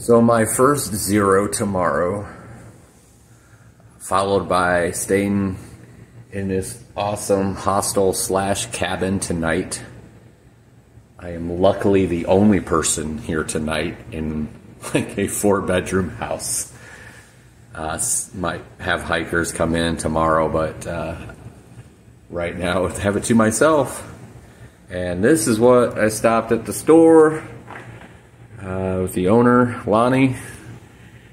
So my first zero tomorrow, followed by staying in this awesome hostel slash cabin tonight. I am luckily the only person here tonight in like a 4-bedroom house. Might have hikers come in tomorrow, but right now I have it to myself. And this is what I stopped at the store with the owner, Lonnie,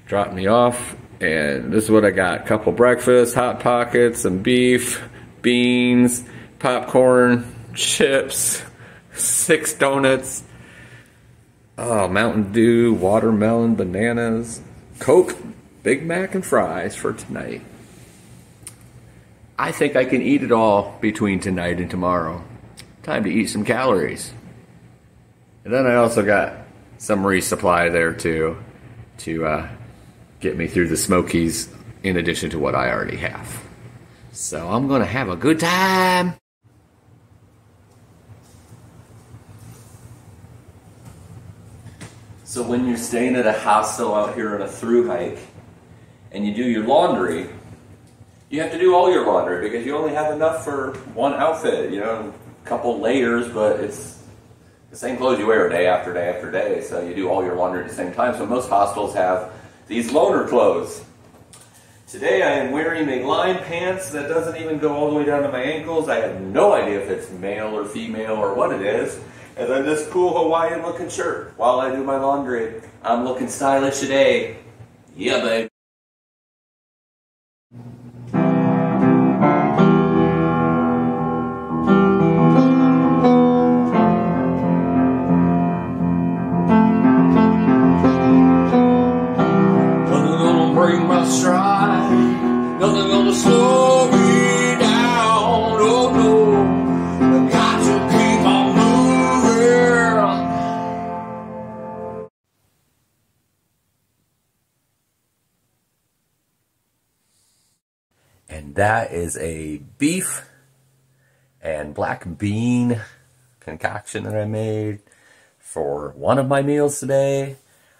dropped me off. And this is what I got: a couple breakfasts, Hot Pockets, some beef, beans, popcorn, chips, 6 donuts, Mountain Dew, watermelon, bananas, Coke, Big Mac, and fries for tonight. I think I can eat it all between tonight and tomorrow. Time to eat some calories. And then I also got some resupply there too, to get me through the Smokies in addition to what I already have. So I'm gonna have a good time. So when you're staying at a hostel out here on a through hike and you do your laundry, you have to do all your laundry because you only have enough for one outfit, you know, a couple layers, but it's the same clothes you wear day after day after day, so you do all your laundry at the same time. So most hostels have these loaner clothes. Today I am wearing a line pants that doesn't even go all the way down to my ankles. I have no idea if it's male or female or what it is. And then this cool Hawaiian looking shirt while I do my laundry. I'm looking stylish today. Yeah, babe. Nothing gonna break my stride. Nothing gonna slow me down. Oh no, I got to keep on moving. And that is a beef and black bean concoction that I made for one of my meals today.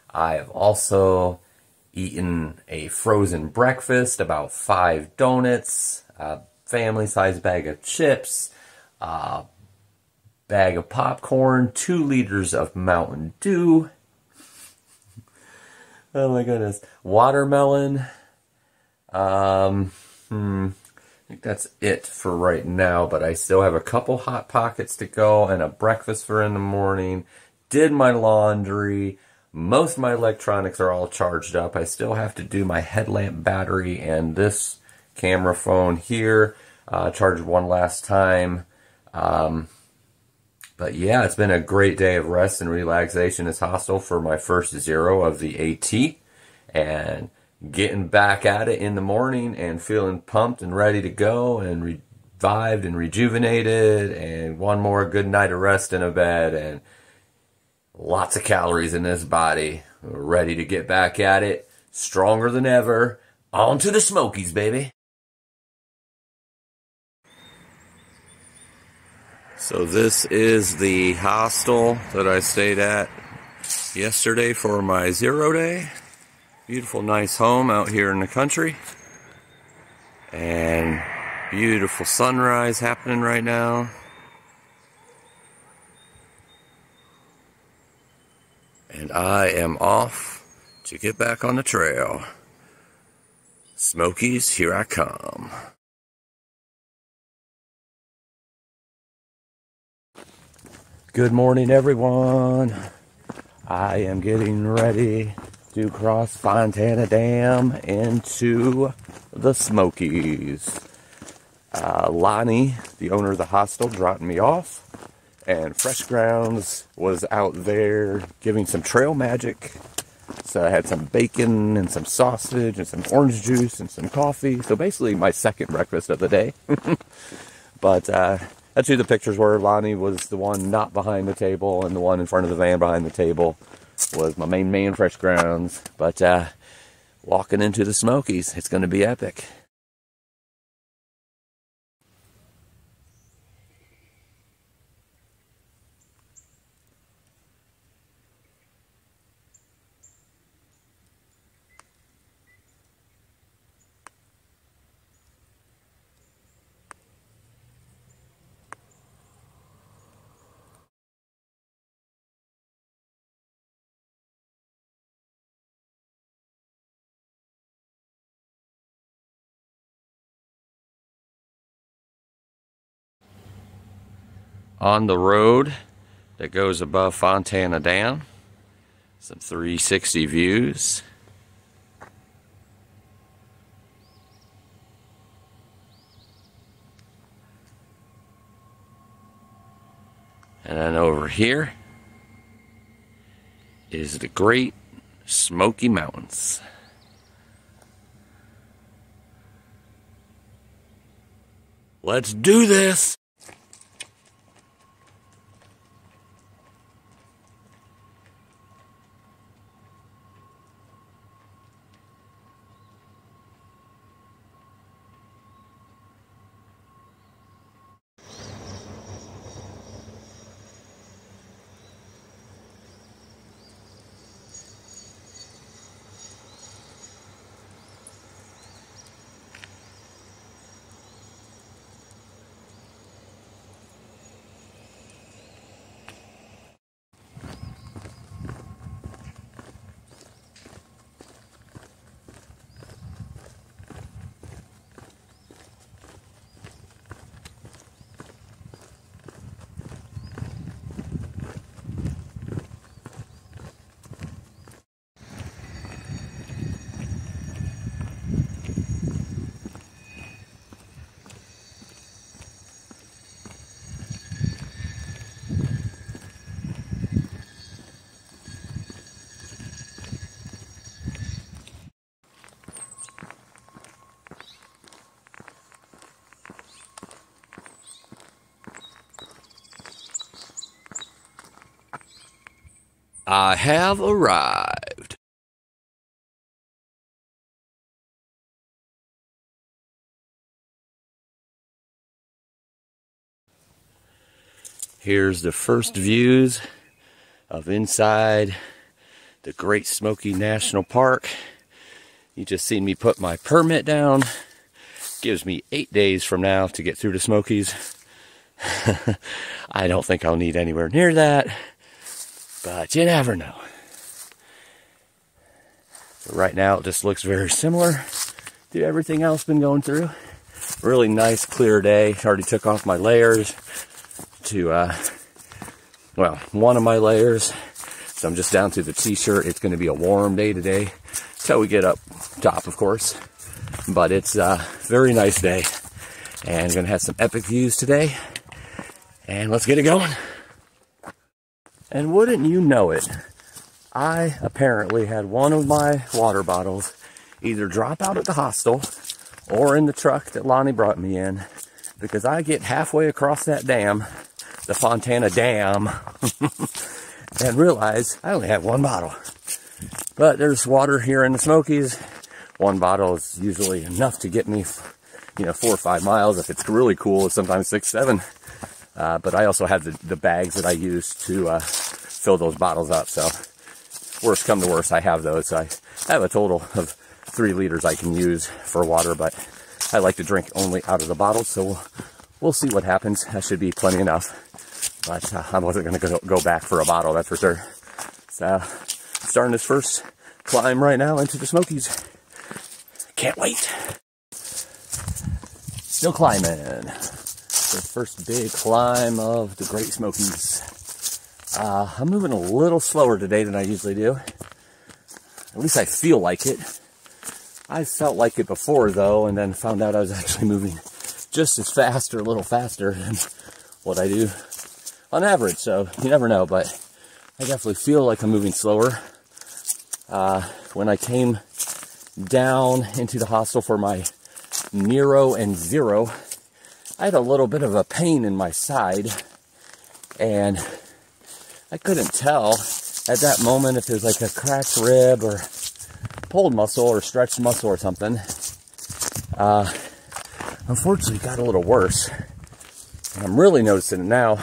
I have also eaten a frozen breakfast, about 5 donuts, a family-sized bag of chips, a bag of popcorn, 2 liters of Mountain Dew. Oh my goodness. Watermelon. I think that's it for right now, but I still have a couple Hot Pockets to go and a breakfast for in the morning. Did my laundry. Most of my electronics are all charged up. I still have to do my headlamp battery and this camera phone here. Charged one last time. But yeah, it's been a great day of rest and relaxation in this hostel for my first zero of the AT. And getting back at it in the morning and feeling pumped and ready to go and revived and rejuvenated, and one more good night of rest in a bed and lots of calories in this body. We're ready to get back at it, stronger than ever. On to the Smokies, baby. So this is the hostel that I stayed at yesterday for my zero day. Beautiful, nice home out here in the country. And beautiful sunrise happening right now. And I am off to get back on the trail. Smokies, here I come. Good morning, everyone. I am getting ready to cross Fontana Dam into the Smokies. Lonnie, the owner of the hostel, dropped me off, and Fresh Grounds was out there giving some trail magic. So I had some bacon and some sausage and some orange juice and some coffee. So basically my second breakfast of the day. But that's who the pictures were. Lonnie was the one not behind the table, and the one in front of the van behind the table was my main man, Fresh Grounds. But walking into the Smokies, it's going to be epic. on the road that goes above Fontana Dam. Some 360 views. And then over here is the Great Smoky Mountains. Let's do this! I have arrived. Here's the first views of inside the Great Smoky National Park. You just seen me put my permit down. Gives me 8 days from now to get through the Smokies. I don't think I'll need anywhere near that, but you never know. So right now it just looks very similar to everything else been going through. Really nice clear day. Already took off my layers to well, one of my layers, so I'm just down to the t-shirt. It's going to be a warm day today till we get up top, of course, but it's a very nice day and gonna have some epic views today, and let's get it going. And wouldn't you know it, I apparently had one of my water bottles either drop out at the hostel or in the truck that Lonnie brought me in, because I get halfway across that dam, the Fontana Dam, and realize I only have one bottle. But there's water here in the Smokies. One bottle is usually enough to get me, 4 or 5 miles. If it's really cool, it's sometimes 6, 7. But I also have the bags that I use to fill those bottles up. So worst come to worst, I have those. So I have a total of 3 liters I can use for water, but I like to drink only out of the bottle. So we'll see what happens. That should be plenty enough. But I wasn't going to go back for a bottle, that's for sure. So starting this first climb right now into the Smokies. Can't wait. Still climbing. The first big climb of the Great Smokies. I'm moving a little slower today than I usually do. At least I feel like it. I felt like it before though, and then found out I was actually moving just as fast or a little faster than what I do on average. So you never know, but I definitely feel like I'm moving slower. When I came down into the hostel for my Nero and Zero, I had a little bit of a pain in my side, and I couldn't tell at that moment if it was like a cracked rib or pulled muscle or stretched muscle or something. Unfortunately, it got a little worse, and I'm really noticing it now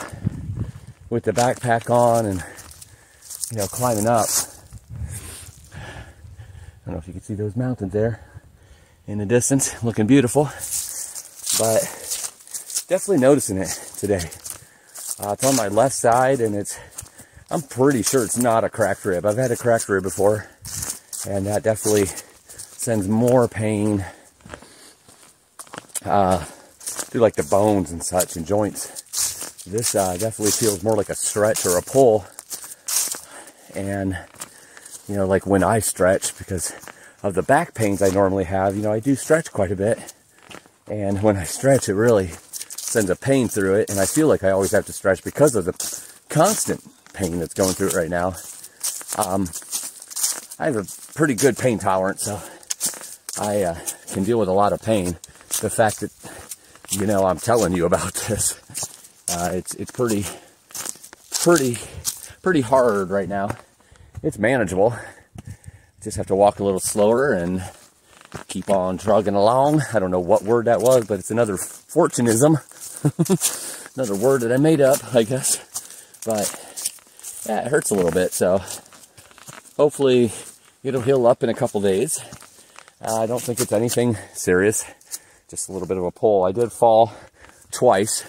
with the backpack on and climbing up. I don't know if you can see those mountains there in the distance, looking beautiful, but definitely noticing it today. It's on my left side, and I'm pretty sure it's not a cracked rib. I've had a cracked rib before, and that definitely sends more pain through like the bones and such and joints. This definitely feels more like a stretch or a pull. And, you know, like when I stretch, because of the back pains I normally have, you know, I do stretch quite a bit. And when I stretch, it really sends a pain through it. And I feel like I always have to stretch because of the constant pain that's going through it right now. I have a pretty good pain tolerance, so I can deal with a lot of pain. The fact that, you know, I'm telling you about this, it's pretty hard right now. It's manageable. Just have to walk a little slower and keep on trugging along. I don't know what word that was, but it's another fortunism. Another word that I made up, I guess. But yeah, it hurts a little bit, so hopefully it'll heal up in a couple days. I don't think it's anything serious, just a little bit of a pull. I did fall twice.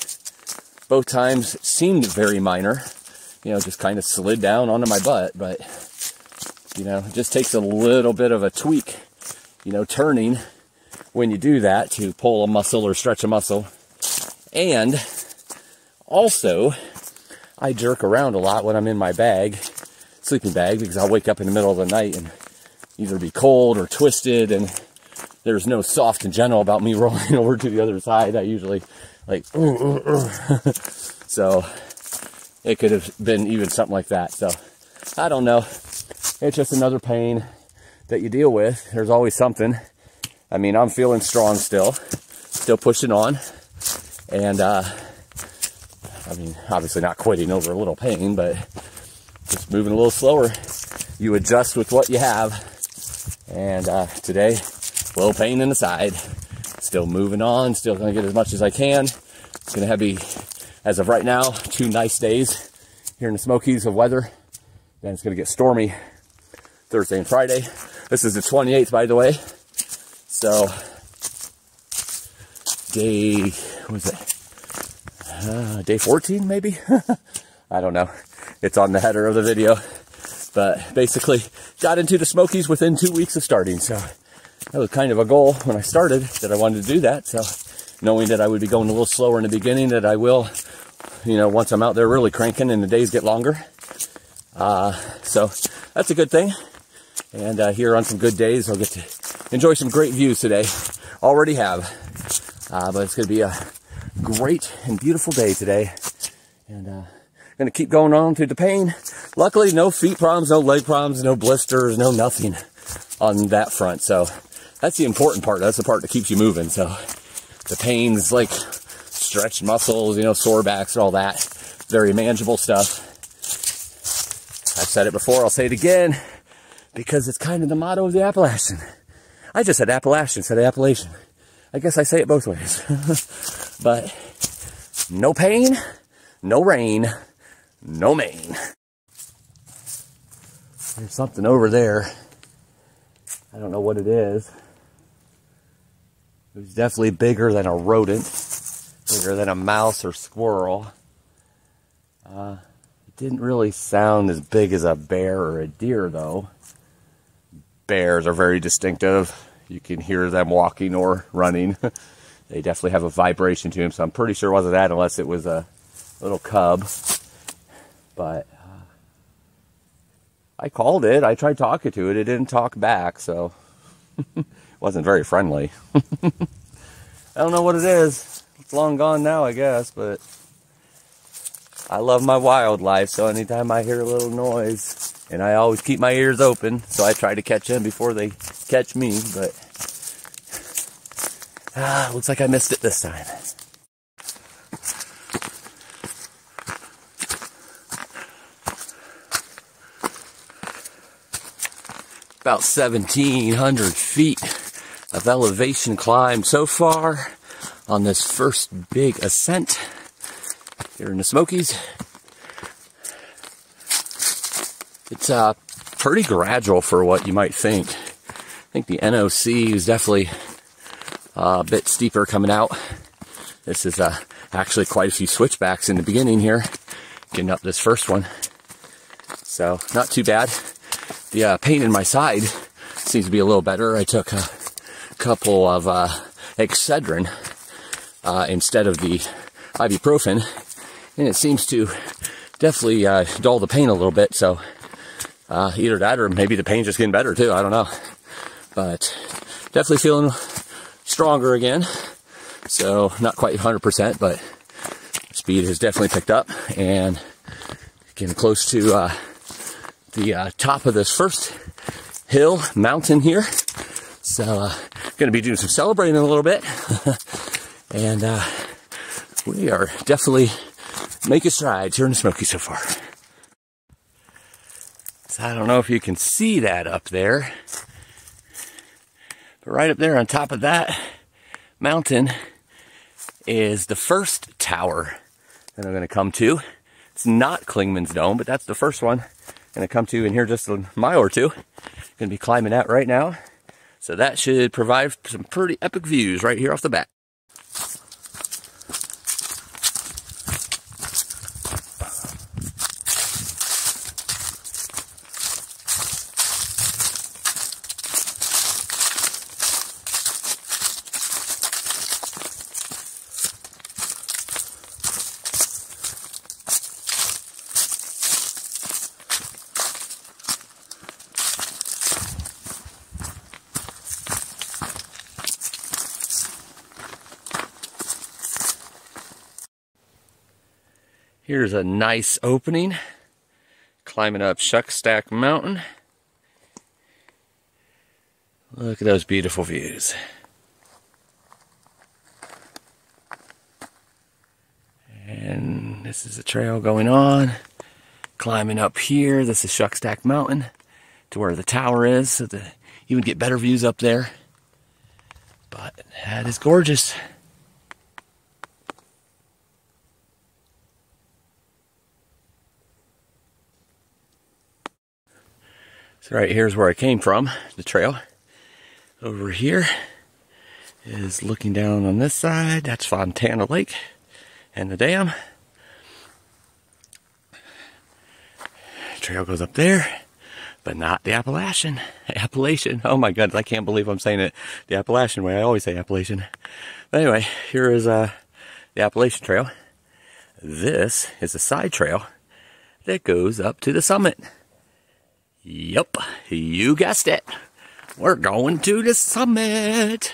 Both times seemed very minor, you know, just kind of slid down onto my butt, but, you know, it just takes a little bit of a tweak, you know, turning when you do that to pull a muscle or stretch a muscle. And also, I jerk around a lot when I'm in my bag, sleeping bag, because I'll wake up in the middle of the night and either be cold or twisted, and there's no soft in general about me rolling over to the other side. I usually like, so it could have been even something like that. So I don't know. It's just another pain that you deal with. There's always something. I mean, I'm feeling strong still pushing on. And, I mean, obviously not quitting over a little pain, but just moving a little slower. You adjust with what you have. And today, a little pain in the side. Still moving on, still gonna get as much as I can. It's gonna be, as of right now, 2 nice days here in the Smokies of weather. Then it's gonna get stormy Thursday and Friday. This is the 28th, by the way. So, day, what was it? Day 14, maybe? I don't know. It's on the header of the video. But basically, got into the Smokies within 2 weeks of starting. So that was kind of a goal when I started, that I wanted to do that. So knowing that I would be going a little slower in the beginning, that I will, you know, once I'm out there really cranking and the days get longer. So that's a good thing. And here on some good days, I'll get to enjoy some great views today. Already have. But it's going to be a great and beautiful day today. And going to keep going on through the pain. Luckily, no feet problems, no leg problems, no blisters, no nothing on that front. So that's the important part. That's the part that keeps you moving. So the pains, like stretched muscles, you know, sore backs and all that, very manageable stuff. I've said it before, I'll say it again, because it's kind of the motto of the Appalachian. I just said Appalachian, said Appalachian. I guess I say it both ways. But no pain, no rain, no main. There's something over there. I don't know what it is. It was definitely bigger than a rodent, bigger than a mouse or squirrel. It didn't really sound as big as a bear or a deer, though. Bears are very distinctive. You can hear them walking or running. They definitely have a vibration to them, so I'm pretty sure it wasn't that unless it was a little cub. But I called it. I tried talking to it. It didn't talk back, so it wasn't very friendly. I don't know what it is. It's long gone now, I guess, but I love my wildlife, so anytime I hear a little noise, and I always keep my ears open, so I try to catch them before they catch me, but looks like I missed it this time. About 1,700 feet of elevation climb so far on this first big ascent here in the Smokies. It's pretty gradual for what you might think. I think the NOC is definitely a bit steeper coming out. This is actually quite a few switchbacks in the beginning here, getting up this first one. So not too bad. The pain in my side seems to be a little better. I took a couple of Excedrin instead of the ibuprofen, and it seems to definitely dull the pain a little bit. So either that or maybe the pain's just getting better too. I don't know, but definitely feeling stronger again. So not quite 100%, but speed has definitely picked up, and getting close to the top of this first hill mountain here. So gonna be doing some celebrating a little bit. And we are definitely making strides here in the Smokies so far. So I don't know if you can see that up there, but right up there on top of that mountain is the first tower that I'm going to come to. It's not Klingman's Dome, but that's the first one I'm going to come to in here just a mile or two. Going to be climbing that right now. So that should provide some pretty epic views right here off the bat. Here's a nice opening, climbing up Shuckstack Mountain. Look at those beautiful views. And this is a trail going on, climbing up here. This is Shuckstack Mountain to where the tower is, so that you would get better views up there. But that is gorgeous. So right here's where I came from, the trail. Over here is looking down on this side. That's Fontana Lake and the dam. Trail goes up there, but not the Appalachian. Oh my God, I can't believe I'm saying it the Appalachian way. I always say Appalachian. But anyway, here is the Appalachian Trail. This is a side trail that goes up to the summit. Yup, you guessed it. We're going to the summit.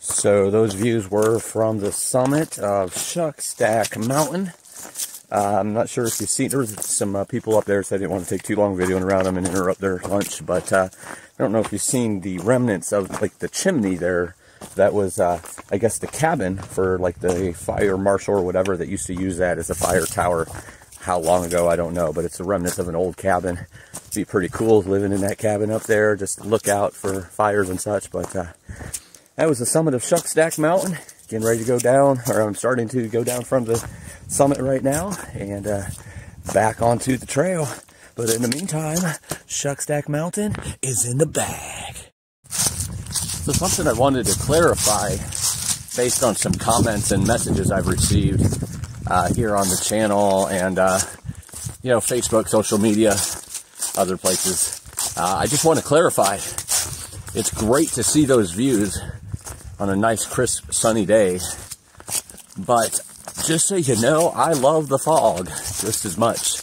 So those views were from the summit of Shuckstack Mountain. I'm not sure if you've seen, there was some people up there, so I didn't want to take too long videoing around them and interrupt their lunch, but I don't know if you've seen the remnants of like the chimney there. That was, I guess, the cabin for like the fire marshal or whatever that used to use that as a fire tower. How long ago, I don't know, but it's the remnants of an old cabin. It'd be pretty cool living in that cabin up there, just look out for fires and such, but that was the summit of Shuckstack Mountain. Getting ready to go down, or I'm starting to go down from the summit right now and back onto the trail. But in the meantime, Shuckstack Mountain is in the bag. So something I wanted to clarify based on some comments and messages I've received here on the channel and, you know, Facebook, social media, other places. I just want to clarify, it's great to see those views on a nice, crisp, sunny day. But just so you know, I love the fog just as much.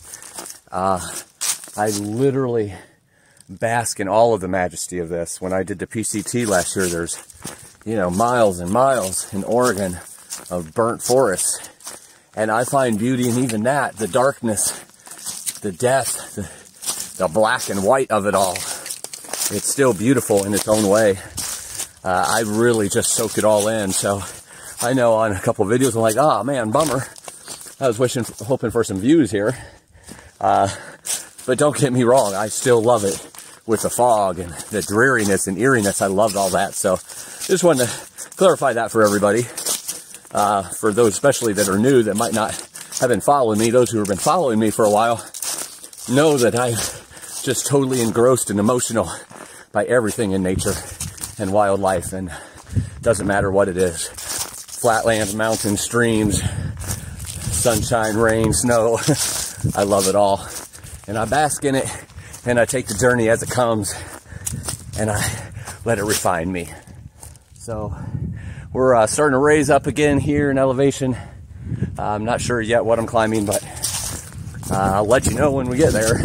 I literally bask in all of the majesty of this. When I did the PCT last year, there's, you know, miles and miles in Oregon of burnt forests. And I find beauty in even that, the darkness, the death, the black and white of it all. It's still beautiful in its own way. I really just soak it all in. So I know on a couple of videos I'm like, oh man, bummer. I was hoping for some views here. But don't get me wrong, I still love it with the fog and the dreariness and eeriness. I loved all that. So just wanted to clarify that for everybody. For those especially that are new that might not have been following me, those who have been following me for a while know that I'm just totally engrossed and emotional by everything in nature and wildlife, and doesn't matter what it is. Flatlands, mountains, streams, sunshine, rain, snow. I love it all. And I bask in it, and I take the journey as it comes, and I let it refine me. So we're starting to raise up again here in elevation. I'm not sure yet what I'm climbing, but I'll let you know when we get there.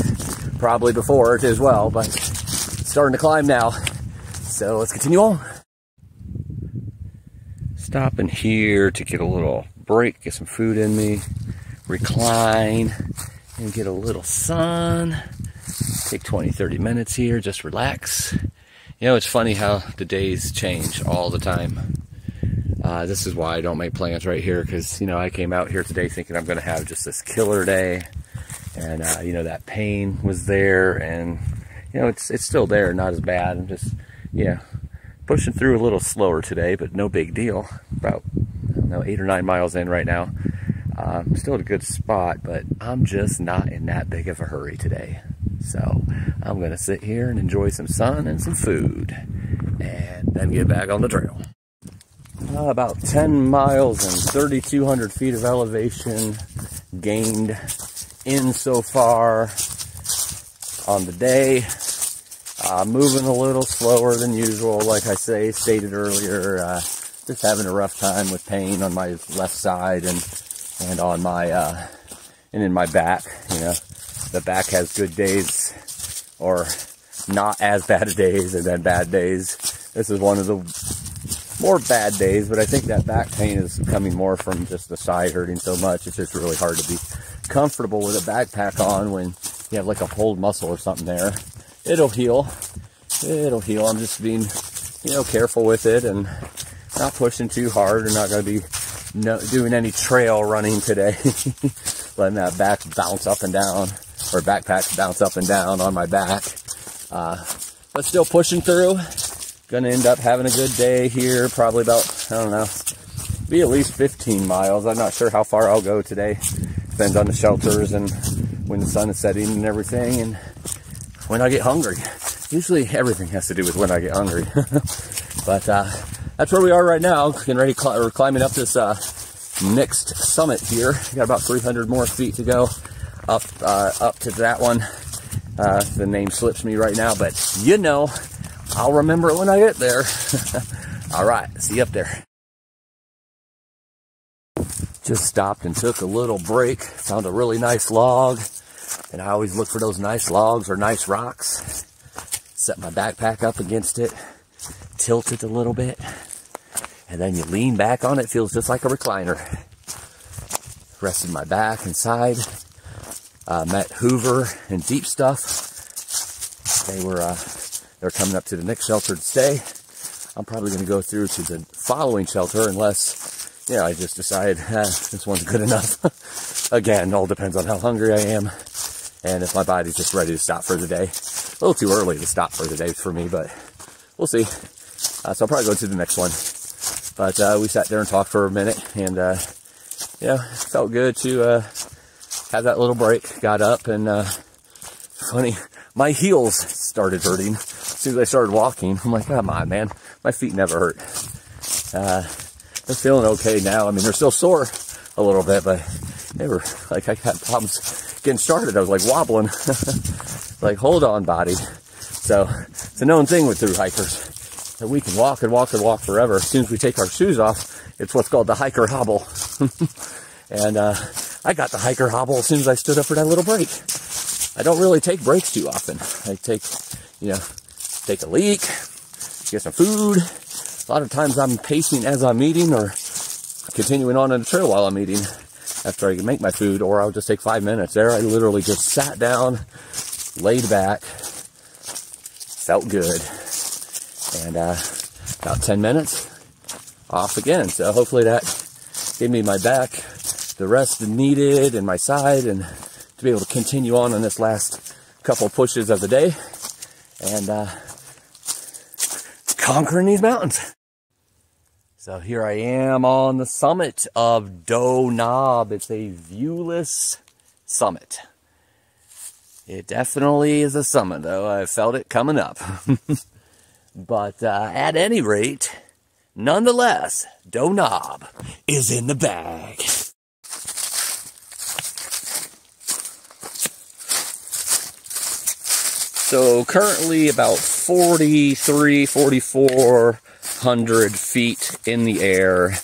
Probably before it as well, but it's starting to climb now. So let's continue on. Stopping here to get a little break, get some food in me, recline, and get a little sun. Take 20-30 minutes here, just relax. You know, it's funny how the days change all the time. This is why I don't make plans right here, because, you know, I came out here today thinking I'm going to have just this killer day. And, you know, that pain was there, and, you know, it's still there, not as bad. I'm just, yeah, pushing through a little slower today, but no big deal. About, I don't know, 8 or 9 miles in right now. Still at a good spot, but I'm just not in that big of a hurry today. So I'm going to sit here and enjoy some sun and some food, and then get back on the trail. About 10 miles and 3,200 feet of elevation gained in so far on the day. Moving a little slower than usual, like I stated earlier. Just having a rough time with pain on my left side and on my and in my back. You know, the back has good days or not as bad days, and then bad days. This is one of the more bad days, but I think that back pain is coming more from just the side hurting so much. It's just really hard to be comfortable with a backpack on when you have like a pulled muscle or something there. It'll heal. It'll heal. I'm just being, you know, careful with it and not pushing too hard. I'm not going to be doing any trail running today. Letting that back bounce up and down, or backpack bounce up and down on my back. But still pushing through. Gonna end up having a good day here. Probably about, I don't know, be at least 15 miles. I'm not sure how far I'll go today. Depends on the shelters and when the sun is setting and everything, and when I get hungry. Usually everything has to do with when I get hungry. But that's where we are right now. Getting ready, we're climbing up this next summit here. Got about 300 more feet to go up to that one. The name slips me right now, but you know, I'll remember it when I get there. All right, see you up there. Just stopped and took a little break. Found a really nice log. And I always look for those nice logs or nice rocks. Set my backpack up against it. Tilt it a little bit. And then you lean back on it. Feels just like a recliner. Rested my back and side. Met Hoover and Deep Stuff. They're coming up to the next shelter to stay. I'm probably going to go through to the following shelter unless, you know, I just decide this one's good enough. Again, all depends on how hungry I am and if my body's just ready to stop for the day. A little too early to stop for the day for me, but we'll see. So I'll probably go to the next one. But we sat there and talked for a minute, and you know, it felt good to have that little break. Got up, and funny, my heels started hurting as soon as I started walking. I'm like, come on, man, my feet never hurt. They're feeling okay now. I mean, they're still sore a little bit, but they were like, I had problems getting started. I was like wobbling. Like, hold on, body. So it's a known thing with through hikers that we can walk and walk and walk forever. As soon as we take our shoes off, it's what's called the hiker hobble. And I got the hiker hobble as soon as I stood up for that little break. I don't really take breaks too often. I take, you know, take a leak, get some food. A lot of times I'm pacing as I'm eating or continuing on the trail while I'm eating after I make my food, or I'll just take 5 minutes. There I literally just sat down, laid back, felt good, and about 10 minutes, off again. So hopefully that gave me my back the rest needed in my side and to be able to continue on this last couple pushes of the day and conquering these mountains. So here I am on the summit of Doe Knob. It's a viewless summit. It definitely is a summit, though. I felt it coming up. But at any rate, nonetheless, Doe Knob is in the bag. So currently about 4,400 feet in the air.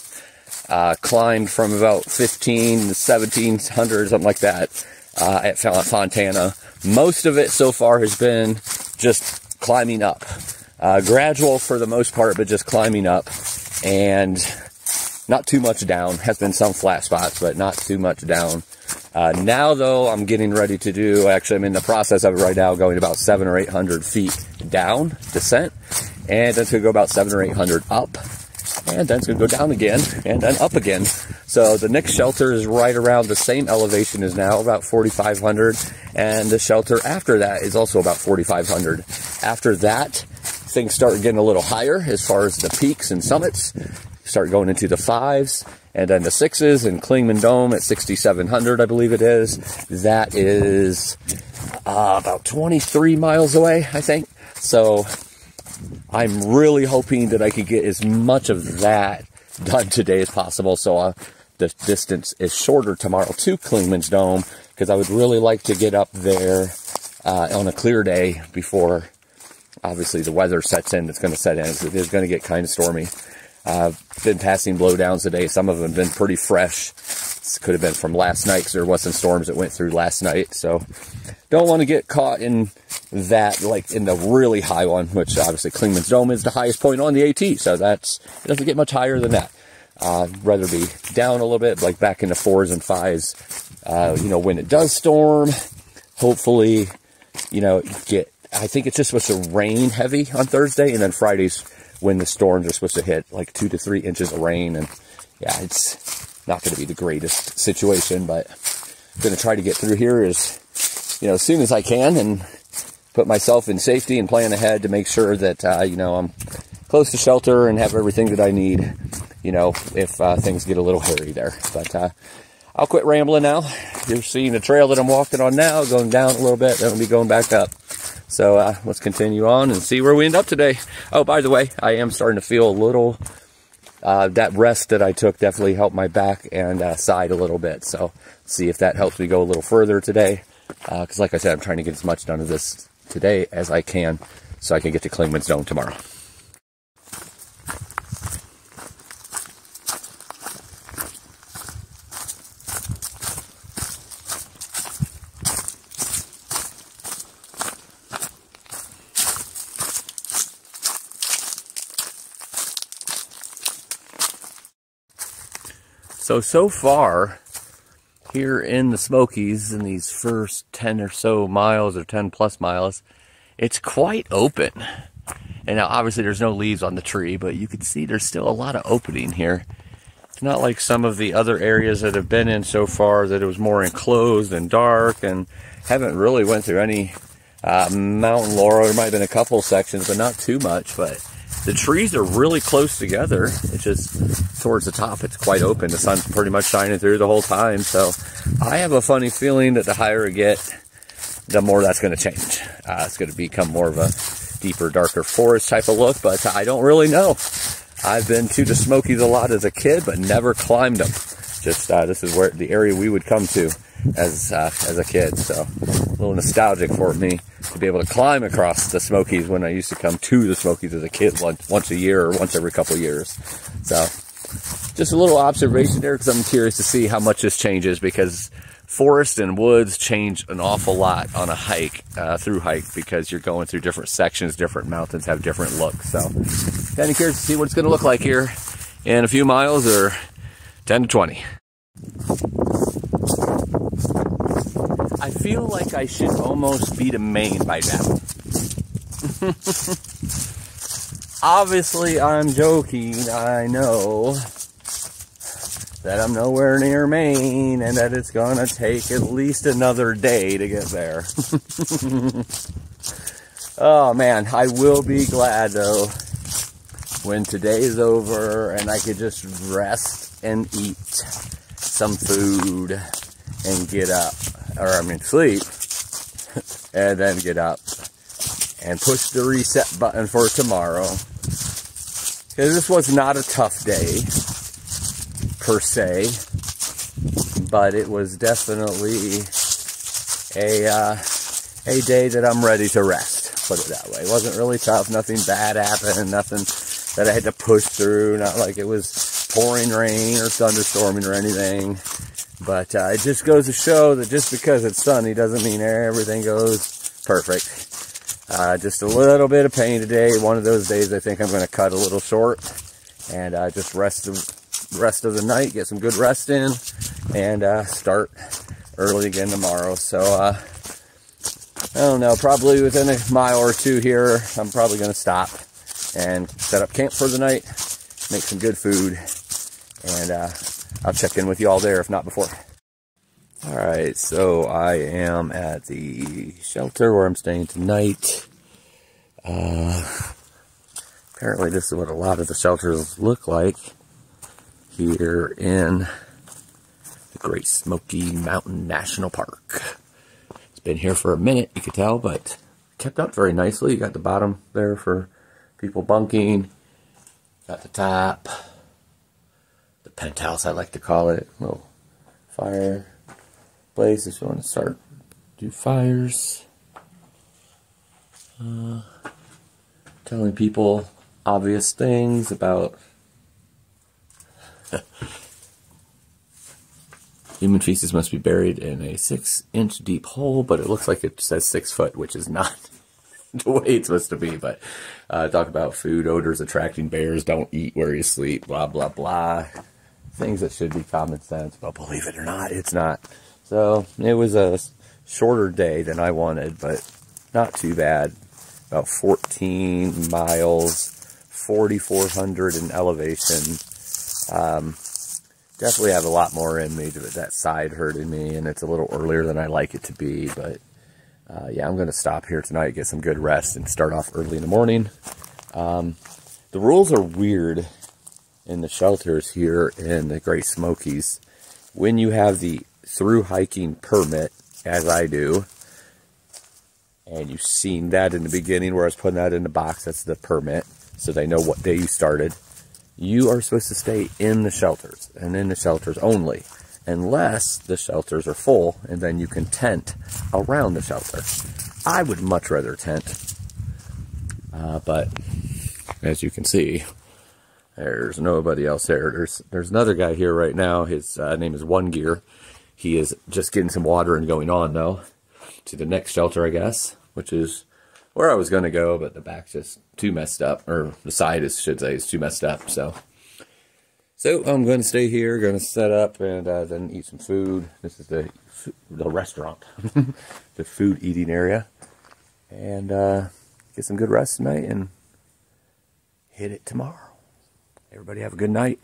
Climbed from about 15 to 1,700, something like that, at Fontana. Most of it so far has been just climbing up. Gradual for the most part, but just climbing up. And not too much down. Has been some flat spots, but not too much down. Now, though, I'm getting ready to do, actually, I'm in the process of it right now, going about 700 or 800 feet down, descent. And then it's going to go about 700 or 800 up. And then it's going to go down again, and then up again. So the next shelter is right around the same elevation as now, about 4,500. And the shelter after that is also about 4,500. After that, things start getting a little higher as far as the peaks and summits. Start going into the 5s, and then the 6s, and Clingman Dome at 6,700, I believe it is. That is about 23 miles away, I think. So I'm really hoping that I could get as much of that done today as possible, so the distance is shorter tomorrow to Clingman's Dome, because I would really like to get up there on a clear day before, obviously, the weather sets in. It's going to set in. It is going to get kind of stormy. Been passing blowdowns today. Some of them have been pretty fresh. This could have been from last night, because there was some storms that went through last night, so don't want to get caught in that, like in the really high one, which obviously Clingman's Dome is the highest point on the AT, so it doesn't get much higher than that. Rather be down a little bit, like back in the 4s and 5s. You know, when it does storm, hopefully, you know, I think it's just supposed to rain heavy on Thursday, and then Friday's when the storms are supposed to hit like 2 to 3 inches of rain, and yeah, it's not going to be the greatest situation, but I'm going to try to get through here as soon as I can, and put myself in safety and plan ahead to make sure that, I'm close to shelter and have everything that I need, if things get a little hairy there. But I'll quit rambling now. You're seeing the trail that I'm walking on now, going down a little bit, then I'll be going back up. So let's continue on and see where we end up today. Oh, by the way, I am starting to feel a little, that rest that I took definitely helped my back and side a little bit. So see if that helps me go a little further today. Because like I said, I'm trying to get as much done of this today as I can so I can get to Clingman's Dome tomorrow. So far, here in the Smokies, in these first 10 or so miles, or 10 plus miles, it's quite open. And now, obviously, there's no leaves on the tree, but you can see there's still a lot of opening here. It's not like some of the other areas that have been in so far that it was more enclosed and dark, and haven't really went through any mountain laurel. There might have been a couple sections, but not too much. But the trees are really close together. It's just towards the top, it's quite open. The sun's pretty much shining through the whole time. So I have a funny feeling that the higher I get, the more that's going to change. It's going to become more of a deeper, darker forest type of look, but I don't really know. I've been to the Smokies a lot as a kid, but never climbed them. Just this is where the area we would come to as a kid. So a little nostalgic for me to be able to climb across the Smokies when I used to come to the Smokies as a kid once a year or once every couple of years. So just a little observation there, because I'm curious to see how much this changes, because forest and woods change an awful lot on a hike, through hike, because you're going through different sections, different mountains have different looks. So kind of curious to see what it's going to look like here in a few miles, or 10 to 20. I feel like I should almost be to Maine by now. Obviously, I'm joking, I know. that I'm nowhere near Maine and that it's gonna take at least another day to get there. Oh man, I will be glad though when today is over and I could just rest and eat some food and get up, or I mean sleep, and then get up and push the reset button for tomorrow. Because this was not a tough day, per se, but it was definitely a day that I'm ready to rest, put it that way. It wasn't really tough, nothing bad happened, nothing that I had to push through, not like it was pouring rain or thunderstorming or anything. But it just goes to show that just because it's sunny doesn't mean everything goes perfect. Just a little bit of pain today. One of those days I think I'm going to cut a little short and just rest of the night, get some good rest in, and start early again tomorrow. So I don't know, probably within a mile or two here, I'm probably going to stop and set up camp for the night, make some good food, and I'll check in with you all there, if not before. Alright, so I am at the shelter where I'm staying tonight. Apparently this is what a lot of the shelters look like here in the Great Smoky Mountain National Park. It's been here for a minute, you could tell, but kept up very nicely. You got the bottom there for people bunking, got the top, the penthouse I like to call it, little fire place if you want to do fires. Telling people obvious things about human feces must be buried in a 6-inch deep hole, but it looks like it says 6 foot, which is not the way it's supposed to be. But talk about food odors attracting bears, don't eat where you sleep, blah blah blah, things that should be common sense, but believe it or not, it's not. So it was a shorter day than I wanted, but not too bad. About 14 miles, 4,400 in elevation. Definitely have a lot more in me. That side hurting me, and it's a little earlier than I like it to be. But yeah, I'm going to stop here tonight, get some good rest, and start off early in the morning. The rules are weird in the shelters here in the Great Smokies. When you have the through hiking permit, as I do, and you've seen that in the beginning where I was putting that in the box, that's the permit, so they know what day you started. You are supposed to stay in the shelters, and in the shelters only, unless the shelters are full, and then you can tent around the shelter. I would much rather tent, but as you can see, there's nobody else there. There's another guy here right now. His name is One Gear. He is just getting some water and going on, though, to the next shelter, I guess, which is where I was going to go, but the back's just too messed up, or the side, I should say, is too messed up. So I'm going to stay here, going to set up, and then eat some food. This is the restaurant, the food eating area, and get some good rest tonight and hit it tomorrow. Everybody have a good night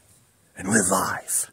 and live life.